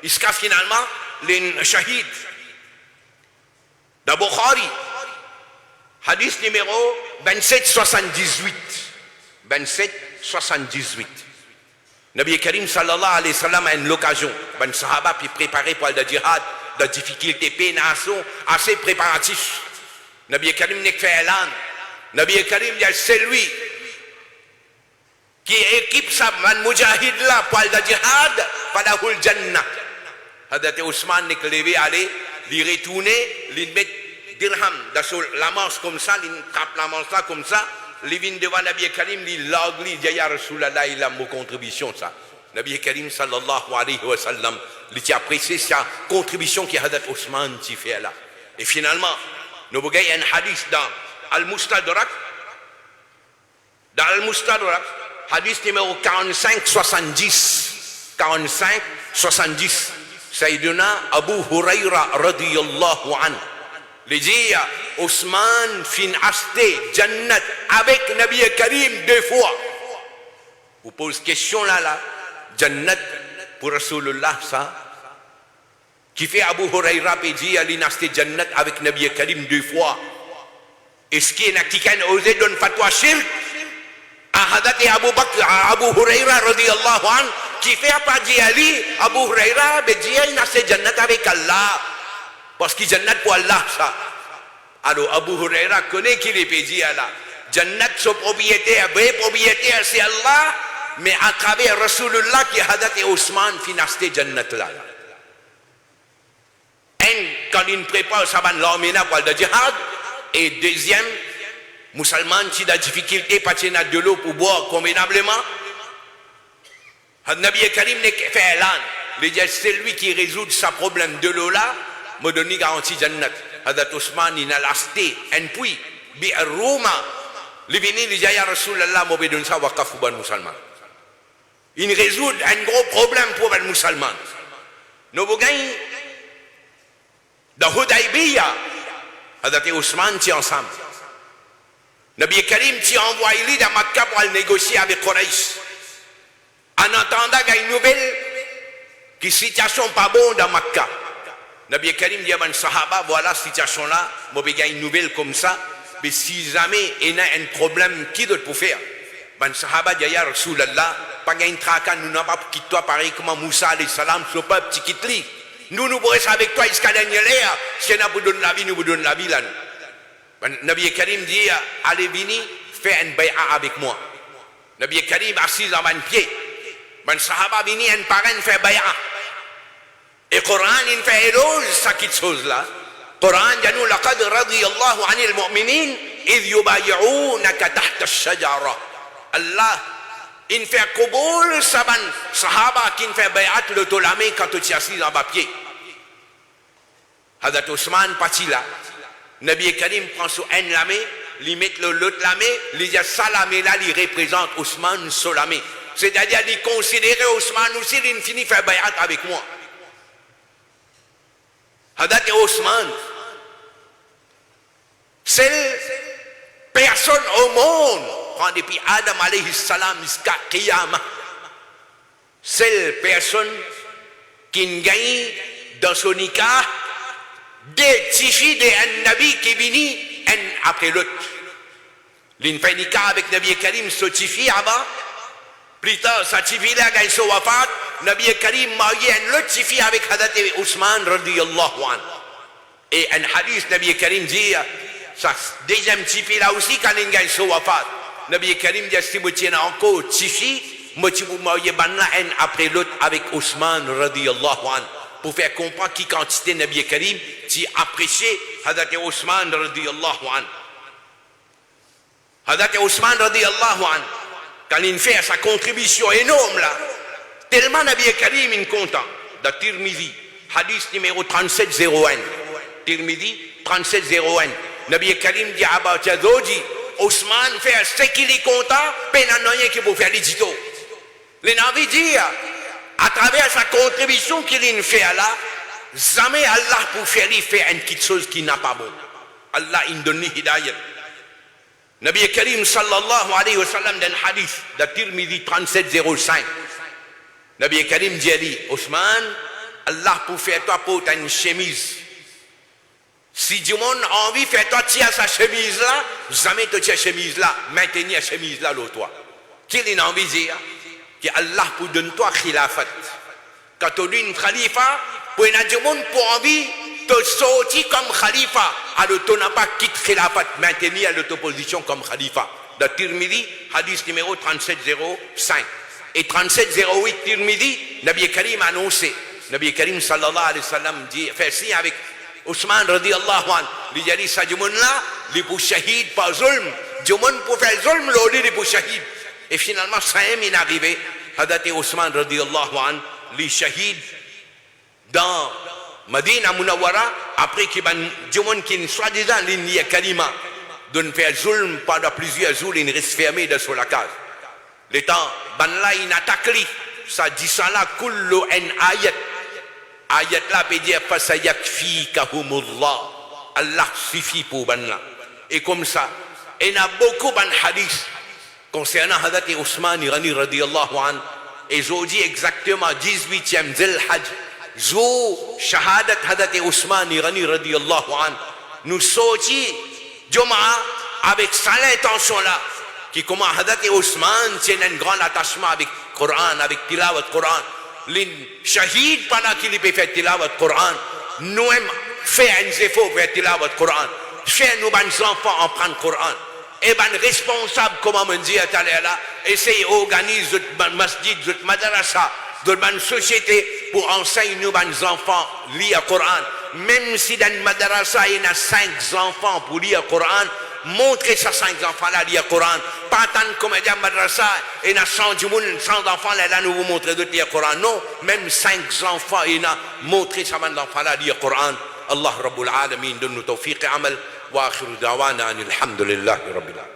jusqu'à finalement, les shahids. Dans Bukhari, hadith numéro 2778. 2778. Nabi Karim sallallahu alayhi wa sallam a une occasion. Ben sahaba puis préparé pour le djihad, de difficultés, pénation, assez préparatifs. Nabi Karim n'est que fait élan. Nabi Karim c'est lui qui équipe sa man mujahid là pour le djihad, pour la jannah. Hadat Ousmane n'est que levé aller. Il retourner, il met dirham dans la manche comme ça, il tape la manche là comme ça, il vient devant Nabi Karim, il log, il dit ya Rasulallah, il a mon contribution ça. Nabi Karim sallallahu alayhi wa sallam, il a apprécié sa contribution qui Hadat Ousmane qui fait là. Et finalement, nous avons un hadith dans Al-Mustadrak, hadith numéro 45-70. 45-70. Sayyiduna Abu Huraira radiyallahu anhu. Il dit, Ousmane fin acheté Jannat avec Nabi Karim 2 fois. Vous posez question là, Jannat pour Rasulullah ça. Qui fait Abu Huraira peut dire, il a acheté Jannat avec Nabi Karim 2 fois. Est-ce qu'il y a quelqu'un qui a osé donner fatwa shirk? Ahadat et Abu Bakr, Abu Huraira radiyallahu anhu. Qui fait pas dire Ali, Abu Huraira, mais dire il a fait Jannat avec Allah. Parce qu'il Jannat pour Allah, ça. Alors Abu Huraira connaît qu'il est pédi à là. Jannat, son propriétaire, vrai propriétaire, c'est Allah, mais à travers Rasulullah qui a Hadat et Ousmane financé Jannat là. Un, quand il prépare sa bande l'armée pour le djihad, et deuxième, musulman qui a des difficultés, pas de l'eau pour boire convenablement. Nabi Karim n'est que fait l'an. C'est lui qui résout sa problème de l'eau là, me donne garantie Jannat. Hadat Ousmane, il a acheté un puits, bi Roma. Il vient, il dit, ya Rasulallah, je vais donner ça à Kafouban musulman. Il résout un gros problème pour les musulmans. Nous avons gagné dans Hudaybiyah. Hadat Ousmane, tu ensemble. Nabi Karim, tu envoie lui dans Makkah pour aller négocier avec Quraysh. En attendant, il y a une nouvelle qui situation pas bonne dans Makkah. Nabi Karim dit à man sahaba, voilà la situation là, moi il y a une nouvelle comme ça, mais si jamais il y a un problème, qui doit pour faire? Man sahaba dit ya Rasulallah, pas gain tracas, nous n'avons pas quitté toi pareil comme Moussa alayhi salam, ce pas petit quitte-li. Nous restons avec toi jusqu'à dernière heure, si on a vous donne la vie, nous vous donne la vie là. Nabi Karim dit, allez venir, fais un bay'a avec moi. Nabi Karim assis dans un pied. Man sahaba vini un parrain fait bay'a. Et Coran il fait éloge ça qui chose là. Coran dit laqad radiyallahu anil mu'minin idh yubay'unaka tahta ash-shajara. Allah il fait qaboul saban sahaba qui fait bay'at le tolamé quand tu es assis dans bas pied. Hadat Ousmane parti là. Nabi Karim prend sur un lamé, il met l'autre lamé, il dit ça lamé là, il représente Ousmane Solamé. C'est-à-dire, il considérait Ousmane aussi, il finit faire bayat avec moi. Hadat et Ousmane, seule personne au monde, prend depuis Adam alayhi salam jusqu'à Qiyamah, seule personne qui gagne dans son nikah des tifis d'un Nabi qui vini un après l'autre. Il fait nikah avec Nabi Karim, ce tifi avant. Plus tard, sa tifi là, gagne son wafat. Nabi Karim marié un autre tifi avec Hadat Ousmane radiyallahu anhu. Et un hadith, Nabi Karim dit, Ça, deuxième tipi là aussi, quand il gagne son wafat. Nabi Karim dit, si vous tiens encore tifi, moi, tu vous mariez un après l'autre avec Ousmane, radiyallahu anhu. Pour faire comprendre qui quantité Nabi Karim, qui appréciait Hadrat Ousmane, radiyallahu anhu. Hadrat Ousmane, radiyallahu anhu, quand il fait sa contribution énorme là, tellement Nabi Karim est content. Dans Tirmidhi, hadith numéro 3701. Tirmidhi, 3701. Nabi Karim dit à Abba Tchazoji, Ousmane fait ce qu'il est content, mais il n'y a rien qui peut faire l'édito. Les Nabi dit, à travers sa contribution qu'il fait là, jamais Allah pour faire une petite chose qui n'a pas bon. Allah il donne hidayat. Nabi Karim sallallahu alayhi wa sallam dans le hadith de Tirmidhi 3705. Nabi Karim dit, Ousmane, Allah pour faire toi pour une chemise. Si du monde a envie de faire toi tirer sa chemise là, jamais tu tirer chemise là, maintenir la chemise là l'autre toi. Qu'il a envie de dire que Allah pour donner toi khilafat. Quand tu es un khalifa, pour un du monde pour envie de sortir comme khalifa, alors tu n'as pas quitté khilafat, maintenir l'opposition comme khalifa. Dans Tirmidhi, hadith numéro 3705. Et 3708 Tirmidhi, Nabi Karim a annoncé. Nabi Karim sallallahu alayhi wa sallam dit, fait signe avec Ousmane radiyallahu anhu, il dit ça du monde là, il pour shahid par zulm, du monde pour faire zulm, l'autre il pour shahid. Et finalement, ça est arrivé, Hadrat Ousmane radiyallahu anhu, les shahid dans Madina Munawwara, après qu'il y a du monde qui soi-disant l'India Kalima, de faire zulm pendant plusieurs jours, il reste fermé dans la case. Le temps, ban là, il attaque lui, ça dit ça là, kullu en ayat. Ayat là peut dire fasayakfikahumullah. Allah suffit pour ban là. Et comme ça, il y a beaucoup de hadiths concernant Hadrat Ousmane Irani radiyallahu anhu. Et je dis exactement 18e Zil Hajj. Jour shahadat Hadrat Ousmane Irani radiyallahu anhu. Nous sortis Juma avec cette intention là. Qui comment Hadrat Ousmane tient un grand attachement avec le Coran, avec tilawat Coran. Les shahid pendant qu'il peut faire tilawat Coran, nous-mêmes fait un effort pour faire tilawat Coran. Chez nous, les enfants en prennent Coran. Et les responsables, comme on dit à là, essayent d'organiser des masjid, des madrasa, de société pour enseigner nous, les enfants, lire le Coran. Même si dans le madrasa, il y a 5 enfants pour lire le Coran, montrez ça 5 enfants là lire le Coran. Pas tant comme dans le madrasa, il y a 100 enfants là, nous vous montrer de lire le Coran. Non, même 5 enfants, il y a montré ça 20 enfants là lire le Coran. Allah Rabbul Alamin donne nous tawfiq amal. Wa akhiru da'wana alhamdulillahi rabbil alamin.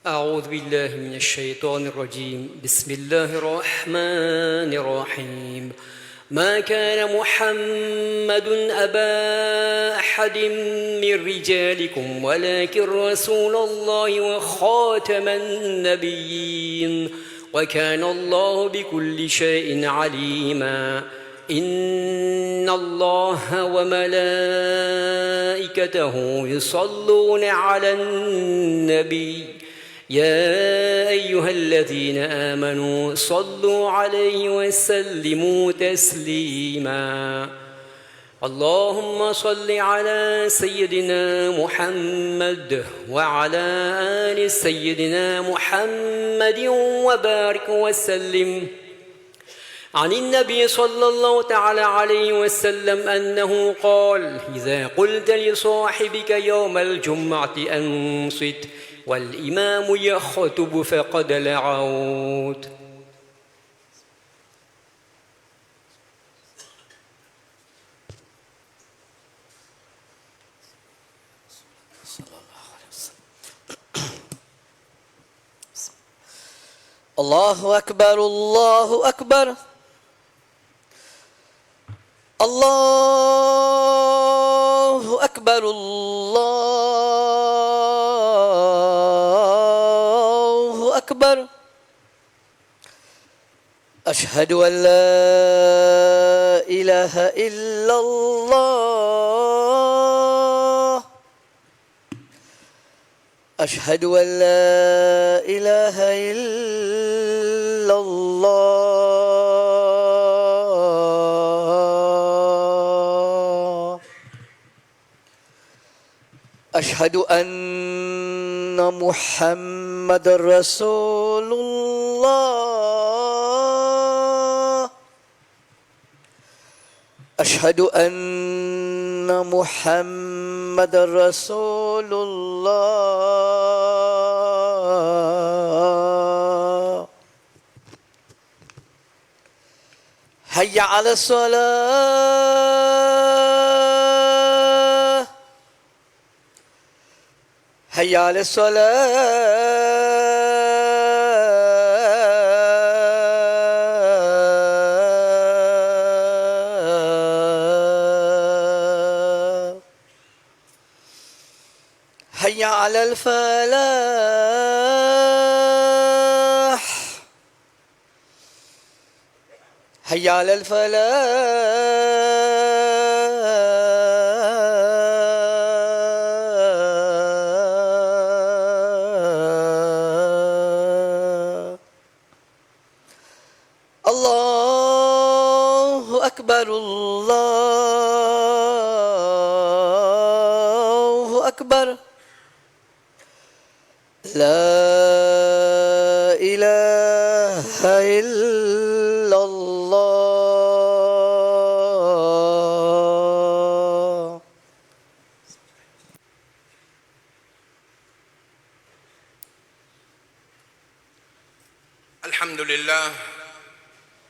أعوذ بالله من الشيطان الرجيم. بسم الله الرحمن الرحيم. ما كان محمد أبا أحد من رجالكم ولكن رسول الله وخاتم النبيين وكان الله بكل شيء عليما. إن الله وملائكته يصلون على النبي يا أيها الذين آمنوا صلوا عليه وسلموا تسليما. اللهم صل على سيدنا محمد وعلى آل سيدنا محمد وبارك وسلم. عن النبي صلى الله تعالى عليه وسلم أنه قال: إذا قلت لصاحبك يوم الجمعة أنصت والإمام يخطب فقد لغوت. الله أكبر الله أكبر الله أكبر الله أكبر. أشهد أن لا إله إلا الله أشهد أن لا إله إلا الله أشهد أن محمد رسول الله أشهد أن محمد رسول الله. حي على الصلاة حي على الصلاة حي على الفلاح حي على الفلاح. الله أكبر الله أكبر. لا إله إلا الله.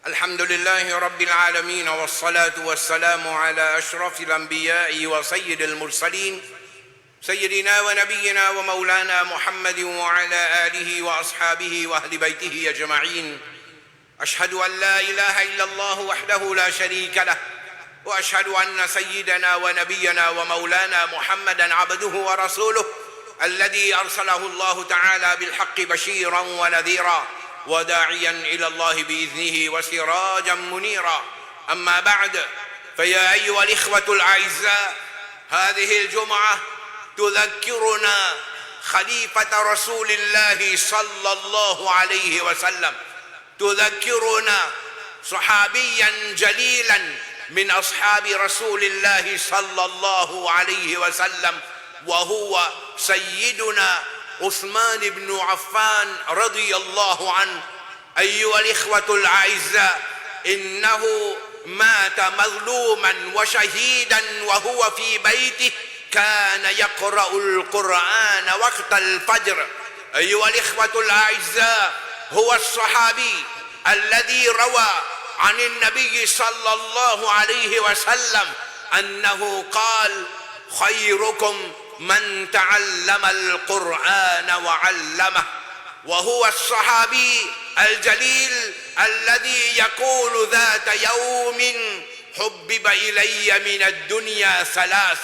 الحمد لله رب العالمين، والصلاة والسلام على أشرف الأنبياء وسيد المرسلين سيدنا ونبينا ومولانا محمد وعلى آله وأصحابه وأهل بيته أجمعين. أشهد أن لا إله إلا الله وحده لا شريك له، وأشهد أن سيدنا ونبينا ومولانا محمدًا عبده ورسوله الذي أرسله الله تعالى بالحق بشيرًا ونذيرًا وداعيًا إلى الله بإذنه وسراجًا منيرًا. أما بعد، فيا أيها الإخوة الأعزاء، هذه الجمعة تذكرنا خليفة رسول الله صلى الله عليه وسلم، تذكرنا صحابيا جليلا من أصحاب رسول الله صلى الله عليه وسلم، وهو سيدنا عثمان بن عفان رضي الله عنه. أيها الإخوة الأعزاء، إنه مات مظلوما وشهيدا وهو في بيته كان يقرأ القرآن وقت الفجر. أيها الإخوة الأعزاء، هو الصحابي الذي روى عن النبي صلى الله عليه وسلم أنه قال: خيركم من تعلم القرآن وعلمه. وهو الصحابي الجليل الذي يقول ذات يوم حبب إلي من الدنيا ثلاث،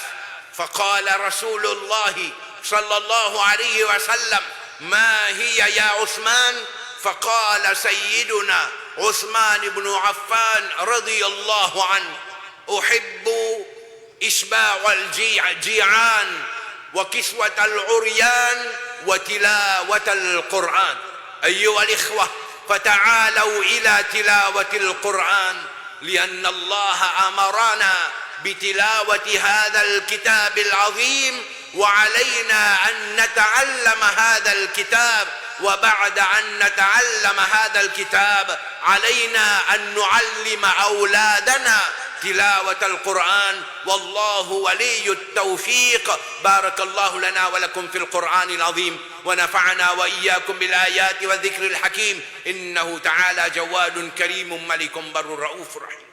فقال رسول الله صلى الله عليه وسلم: ما هي يا عثمان؟ فقال سيدنا عثمان بن عفان رضي الله عنه: أحب إشباع الجيعان وكسوة العريان وتلاوة القرآن. أيها الإخوة، فتعالوا إلى تلاوة القرآن، لأن الله أمرنا بتلاوة هذا الكتاب العظيم، وعلينا أن نتعلم هذا الكتاب. وبعد أن نتعلم هذا الكتاب علينا أن نعلم أولادنا تلاوة القرآن، والله ولي التوفيق. بارك الله لنا ولكم في القرآن العظيم، ونفعنا وإياكم بالآيات والذكر الحكيم، إنه تعالى جواد كريم ملك بر رؤوف رحيم.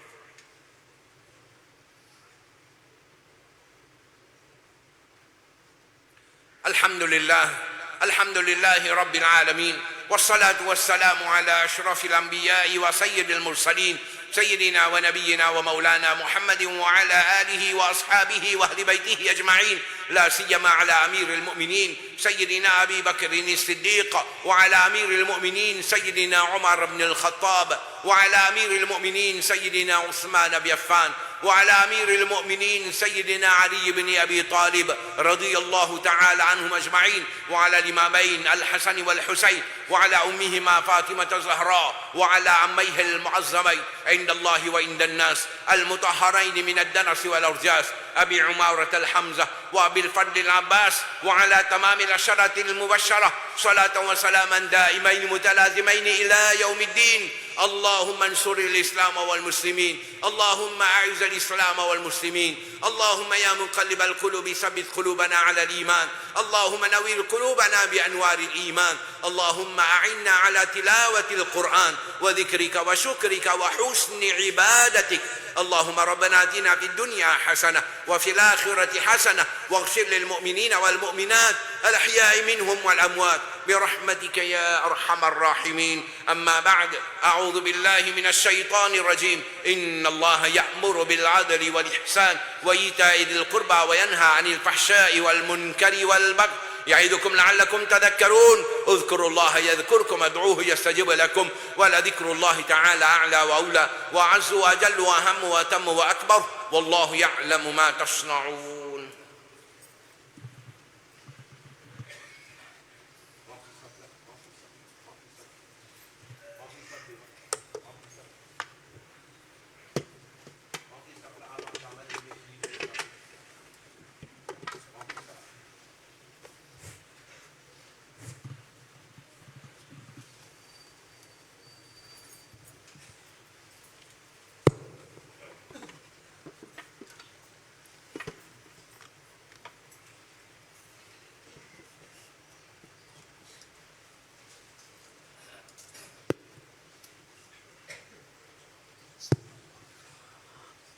الحمد لله رب العالمين، والصلاة والسلام على أشرف الأنبياء وسيد المرسلين، سيدنا ونبينا ومولانا محمد وعلى آله وأصحابه وأهل بيته أجمعين، لا سيما على أمير المؤمنين سيدنا أبي بكر الصديق، وعلى أمير المؤمنين سيدنا عمر بن الخطاب، وعلى أمير المؤمنين سيدنا عثمان بن عفان، وعلى أمير المؤمنين سيدنا علي بن أبي طالب رضي الله تعالى عنهم أجمعين، وعلى الإمامين الحسن والحسين، وعلى أمهما فاطمة الزهراء، وعلى عميه المعظمين عند الله وعند الناس المطهرين من الدنس والأرجاس، أبي عمارة الحمزة وأبي الفضل العباس، وعلى تمام العشرة المبشرة صلاة وسلاما دائمين متلازمين إلى يوم الدين. اللهم انصر الإسلام والمسلمين، اللهم أعز الإسلام والمسلمين، اللهم يا مقلب القلوب ثبت قلوبنا على الإيمان، اللهم نوّر قلوبنا بأنوار الإيمان، اللهم أعنا على تلاوة القرآن وذكرك وشكرك وحسن عبادتك. اللهم ربنا آتنا في الدنيا حسنة وفي الآخرة حسنة، واغفر للمؤمنين والمؤمنات الأحياء منهم والأموات برحمتك يا أرحم الراحمين. أما بعد، أعوذ بالله من الشيطان الرجيم. إن الله يأمر بالعدل والإحسان وإيتاء ذي القربى وينهى عن الفحشاء والمنكر والبغي يعظكم لعلكم تذكرون. اذكروا الله يذكركم، ادعوه يستجب لكم، ولذكر الله تعالى أعلى وأولى وأعز وأجل وأهم وأتم وأكبر، والله يعلم ما تصنعون.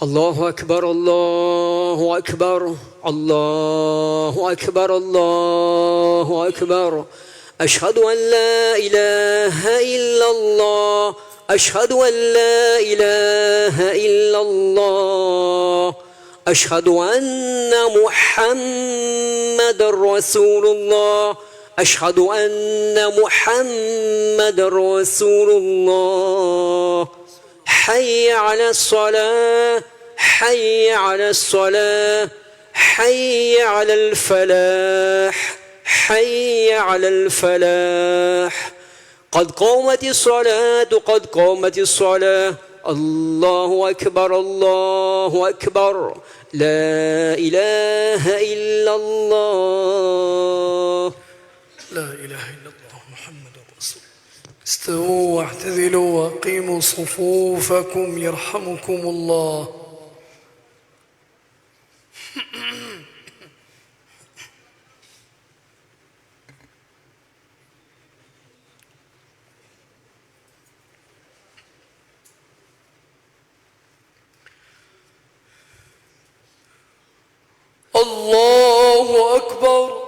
الله أكبر الله أكبر الله أكبر الله أكبر. أشهد أن لا إله إلا الله، أشهد أن لا إله إلا الله، أشهد أن محمد رسول الله، أشهد أن محمد رسول الله. حي على الصلاة، حي على الصلاة، حي على الفلاح، حي على الفلاح. قد قامت الصلاة، قد قامت الصلاة. الله أكبر الله أكبر، لا إله إلا الله. لا إله إلا الله محمد رسول الله. استووا واعتدلوا واقيموا صفوفكم يرحمكم الله. الله أكبر.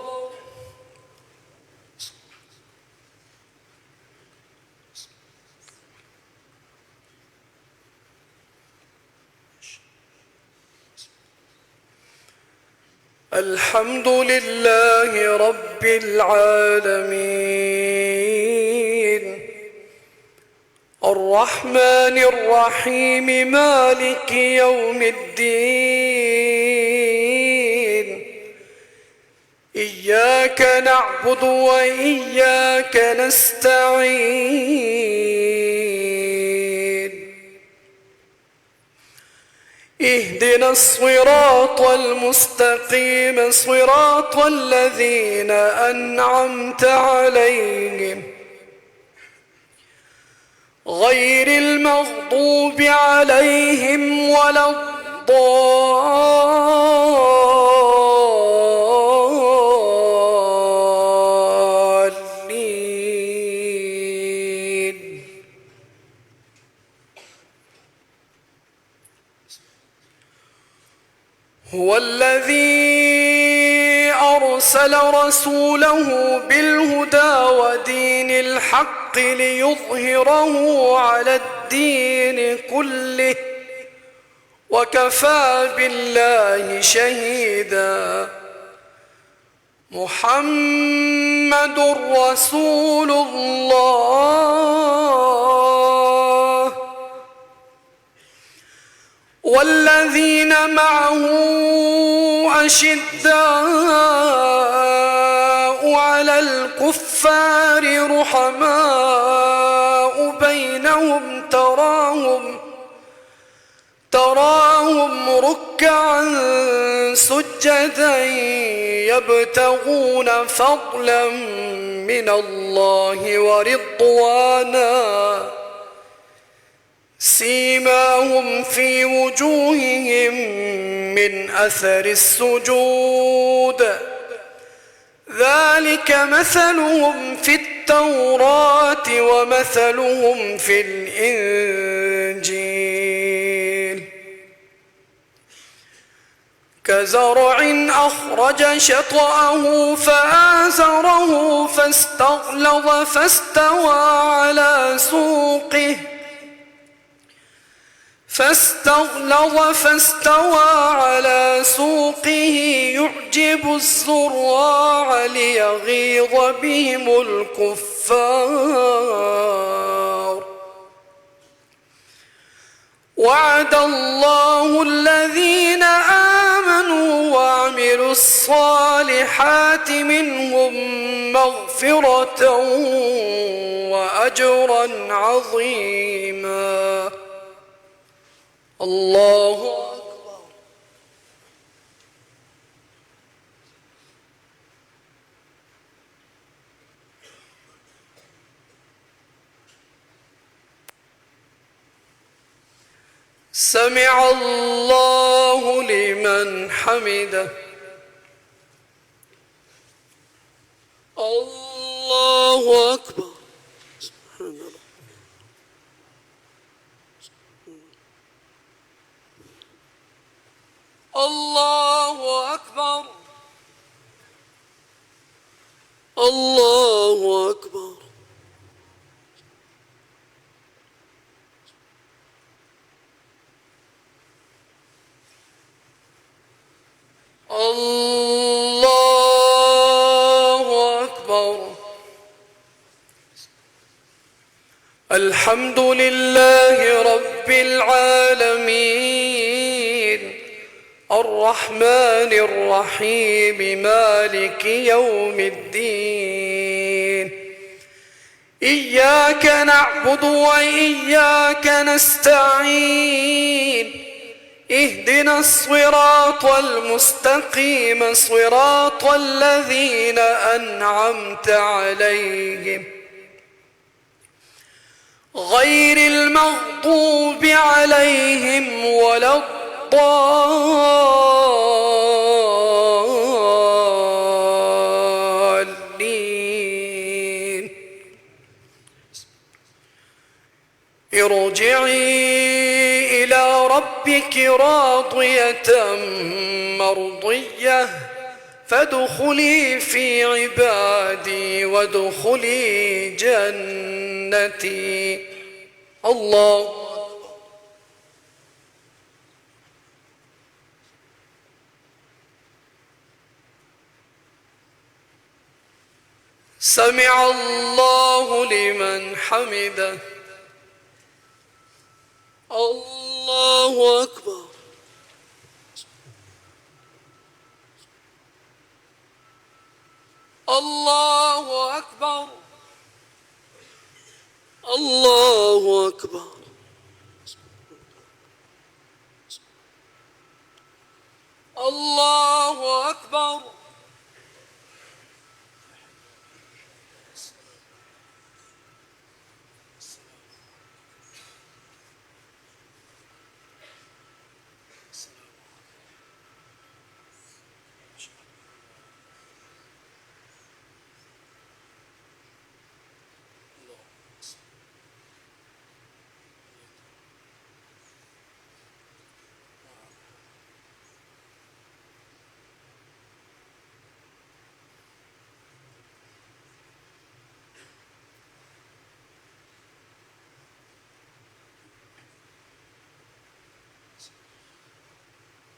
الحمد لله رب العالمين الرحمن الرحيم مالك يوم الدين إياك نعبد وإياك نستعين اهدنا الصراط المستقيم صراط الذين أنعمت عليهم غير المغضوب عليهم ولا الضالين هو الذي أرسل رسوله بالهدى ودين الحق ليظهره على الدين كله وكفى بالله شهيدا محمد رسول الله والذين معه أشداء على الكفار رحماء بينهم تراهم ركعا سجدا يبتغون فضلا من الله ورضوانا سيماهم في وجوههم من أثر السجود ذلك مثلهم في التوراة ومثلهم في الإنجيل كزرع أخرج شطأه فآزره فاستغلظ فاستوى على سوقه يعجب الزراع ليغيظ بهم الكفار وعد الله الذين آمنوا وعملوا الصالحات منهم مغفرة وأجرا عظيما الله أكبر سمع الله لمن حمده الله أكبر الله أكبر الله أكبر الله أكبر الحمد لله رب العالمين الرحمن الرحيم مالك يوم الدين إياك نعبد وإياك نستعين اهدنا الصراط المستقيم صراط الذين أنعمت عليهم غير المغضوب عليهم ولا الضالين ارجعي إلى ربك راضية مرضية فادخلي في عبادي وادخلي جنتي الله سمع الله لمن حمده. الله أكبر. الله أكبر. الله أكبر. الله أكبر.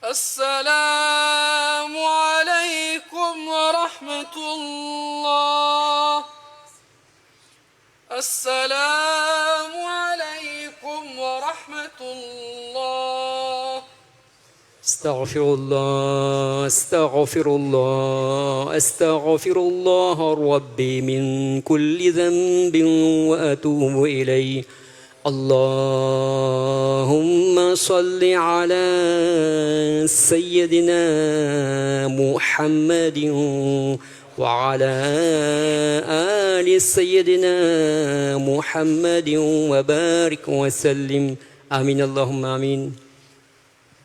السلام عليكم ورحمة الله. السلام عليكم ورحمة الله. استغفر الله استغفر الله استغفر الله ربي من كل ذنب وأتوب إليه. اللهم صل على سيدنا محمد وعلى آل سيدنا محمد وبارك وسلم. آمين اللهم آمين.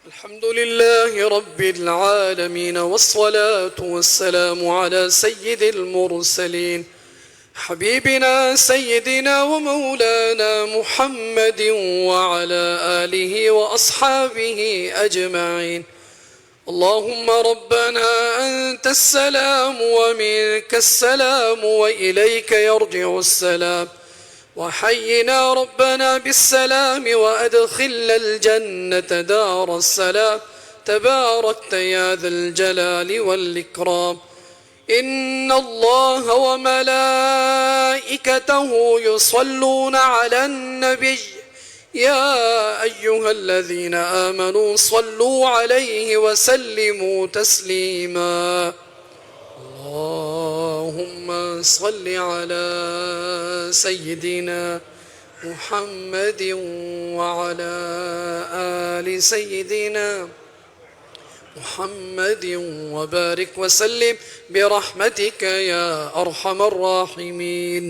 الحمد لله رب العالمين، والصلاة والسلام على سيد المرسلين حبيبنا سيدنا ومولانا محمد وعلى آله وأصحابه أجمعين. اللهم ربنا أنت السلام ومنك السلام وإليك يرجع السلام، وحينا ربنا بالسلام وأدخلنا الجنة دار السلام. تباركت يا ذا الجلال والإكرام. إن الله وملائكته يصلون على النبي يا أيها الذين آمنوا صلوا عليه وسلموا تسليما. اللهم صل على سيدنا محمد وعلى آل سيدنا محمد وبارك وسلم برحمتك يا أرحم الراحمين.